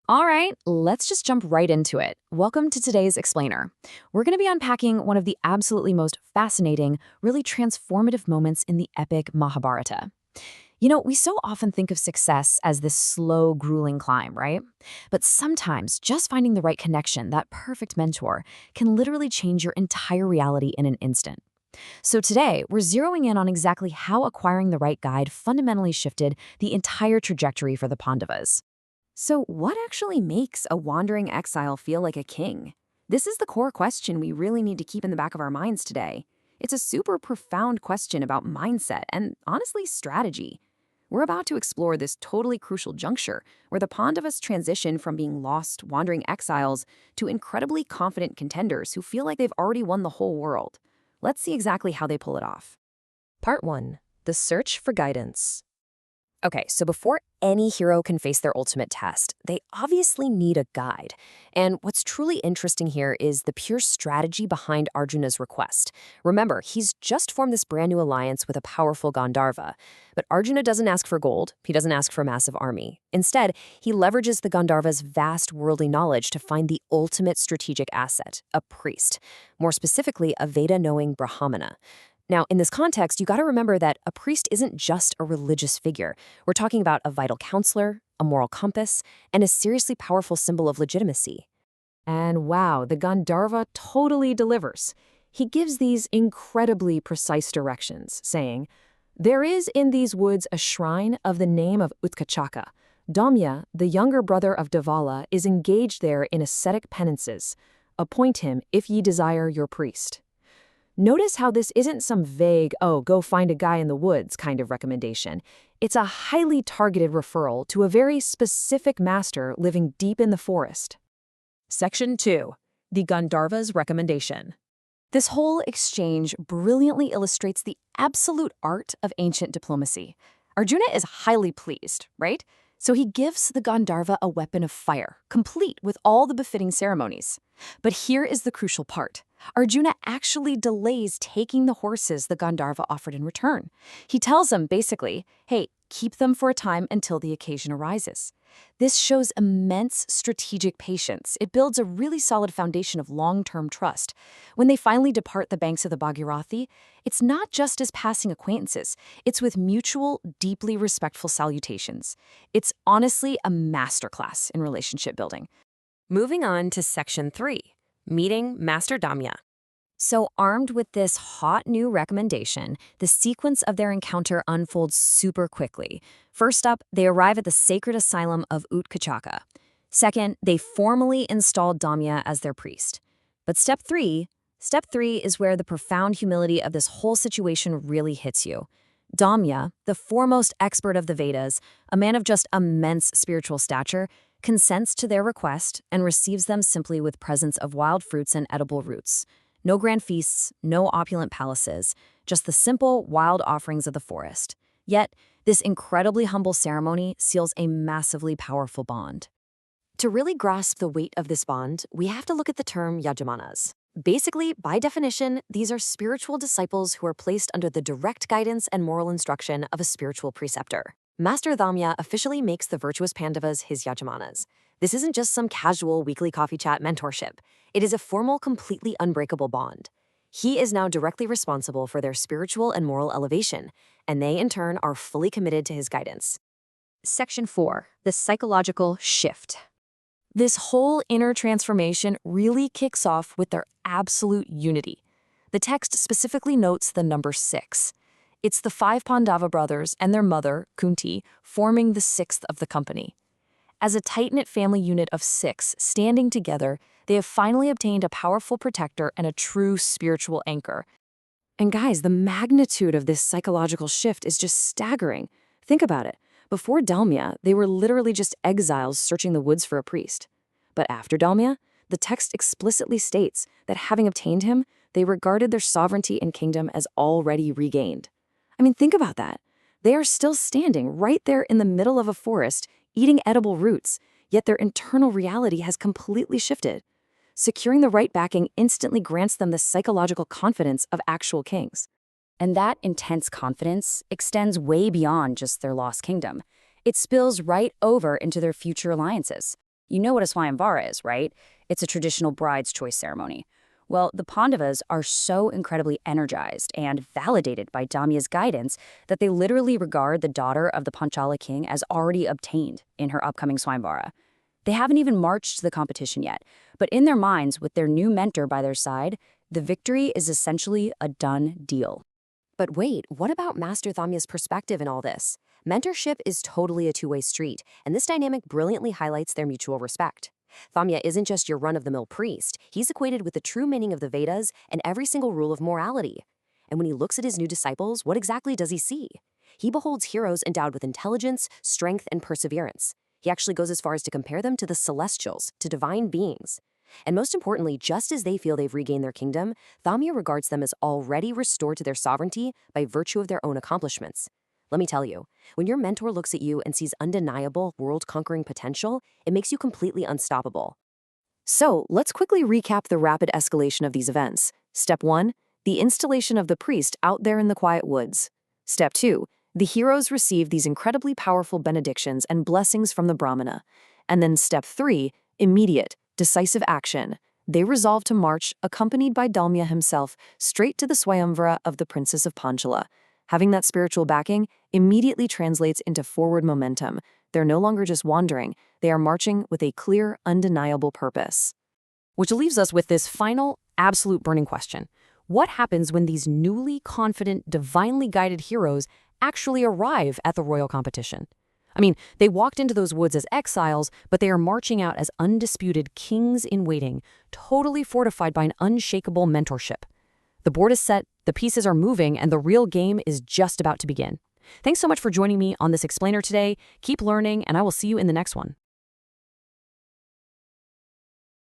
All right, let's just jump right into it. Welcome to today's Explainer. We're going to be unpacking one of the absolutely most fascinating, really transformative moments in the epic Mahabharata. We so often think of success as this slow, grueling climb, right? But sometimes just finding the right connection, that perfect mentor, can literally change your entire reality in an instant. So today, we're zeroing in on exactly how acquiring the right guide fundamentally shifted the entire trajectory for the Pandavas. So, what actually makes a wandering exile feel like a king? This is the core question we really need to keep in the back of our minds today. It's a super profound question about mindset and, honestly, strategy. We're about to explore this totally crucial juncture where the Pandavas transition from being lost, wandering exiles to incredibly confident contenders who feel like they've already won the whole world. Let's see exactly how they pull it off. Part 1. The Search for Guidance. Okay, so before any hero can face their ultimate test, they obviously need a guide. And what's truly interesting here is the pure strategy behind Arjuna's request. Remember, he's just formed this brand new alliance with a powerful Gandharva. But Arjuna doesn't ask for gold, he doesn't ask for a massive army. Instead, he leverages the Gandharva's vast worldly knowledge to find the ultimate strategic asset, a priest. More specifically, a Veda-knowing Brahmana. Now, in this context, you got to remember that a priest isn't just a religious figure. We're talking about a vital counselor, a moral compass, and a seriously powerful symbol of legitimacy. And wow, the Gandharva totally delivers. He gives these incredibly precise directions, saying, "There is in these woods a shrine of the name of Utkochaka. Dhaumya, the younger brother of Devala, is engaged there in ascetic penances. Appoint him if ye desire your priest." Notice how this isn't some vague, oh, go find a guy in the woods kind of recommendation. It's a highly targeted referral to a very specific master living deep in the forest. Section 2. The Gandharva's Recommendation. This whole exchange brilliantly illustrates the absolute art of ancient diplomacy. Arjuna is highly pleased, right? So he gives the Gandharva a weapon of fire, complete with all the befitting ceremonies. But here is the crucial part. Arjuna actually delays taking the horses the Gandharva offered in return. He tells him, basically, hey, keep them for a time until the occasion arises. This shows immense strategic patience. It builds a really solid foundation of long-term trust. When they finally depart the banks of the Bhagirathi, it's not just as passing acquaintances. It's with mutual, deeply respectful salutations. It's honestly a masterclass in relationship building. Moving on to Section 3. Meeting Master Dhaumya. So armed with this hot new recommendation, the sequence of their encounter unfolds super quickly. First up, they arrive at the sacred asylum of Utkochaka. Second, they formally install Dhaumya as their priest. But step three is where the profound humility of this whole situation really hits you. Dhaumya, the foremost expert of the Vedas, a man of just immense spiritual stature, consents to their request and receives them simply with presents of wild fruits and edible roots. No grand feasts, no opulent palaces, just the simple, wild offerings of the forest. Yet, this incredibly humble ceremony seals a massively powerful bond. To really grasp the weight of this bond, we have to look at the term yajamanas. Basically, by definition, these are spiritual disciples who are placed under the direct guidance and moral instruction of a spiritual preceptor. Master Dhaumya officially makes the virtuous Pandavas his yajamanas. This isn't just some casual weekly coffee chat mentorship. It is a formal, completely unbreakable bond. He is now directly responsible for their spiritual and moral elevation, and they, in turn, are fully committed to his guidance. Section 4. The Psychological Shift. This whole inner transformation really kicks off with their absolute unity. The text specifically notes the number 6. It's the 5 Pandava brothers and their mother, Kunti, forming the 6th of the company. As a tight-knit family unit of 6 standing together, they have finally obtained a powerful protector and a true spiritual anchor. And guys, the magnitude of this psychological shift is just staggering. Think about it. Before Dhaumya, they were literally just exiles searching the woods for a priest. But after Dhaumya, the text explicitly states that having obtained him, they regarded their sovereignty and kingdom as already regained. I mean, think about that. They are still standing right there in the middle of a forest, eating edible roots, yet their internal reality has completely shifted. Securing the right backing instantly grants them the psychological confidence of actual kings. And that intense confidence extends way beyond just their lost kingdom. It spills right over into their future alliances. You know what a Swayamvara is, right? It's a traditional bride's choice ceremony. Well, the Pandavas are so incredibly energized and validated by Dhaumya's guidance that they literally regard the daughter of the Panchala king as already obtained in her upcoming Swayamvara. They haven't even marched to the competition yet, but in their minds, with their new mentor by their side, the victory is essentially a done deal. But wait, what about Master Dhaumya's perspective in all this? Mentorship is totally a two-way street, and this dynamic brilliantly highlights their mutual respect. Dhaumya isn't just your run-of-the-mill priest. He's equated with the true meaning of the Vedas and every single rule of morality. And when he looks at his new disciples, what exactly does he see? He beholds heroes endowed with intelligence, strength, and perseverance. He actually goes as far as to compare them to the celestials, to divine beings. And most importantly, just as they feel they've regained their kingdom, Dhaumya regards them as already restored to their sovereignty by virtue of their own accomplishments. Let me tell you, when your mentor looks at you and sees undeniable, world-conquering potential, it makes you completely unstoppable. So, let's quickly recap the rapid escalation of these events. Step 1, the installation of the priest out there in the quiet woods. Step 2, the heroes receive these incredibly powerful benedictions and blessings from the Brahmana. And then step 3, immediate, decisive action. They resolve to march, accompanied by Dhaumya himself, straight to the Swayamvara of the Princess of Panchala. Having that spiritual backing immediately translates into forward momentum. They're no longer just wandering, they are marching with a clear, undeniable purpose. Which leaves us with this final, absolute burning question. What happens when these newly confident, divinely guided heroes actually arrive at the royal competition? I mean, they walked into those woods as exiles, but they are marching out as undisputed kings in waiting, totally fortified by an unshakable mentorship. The board is set, the pieces are moving, and the real game is just about to begin. Thanks so much for joining me on this explainer today. Keep learning, and I will see you in the next one.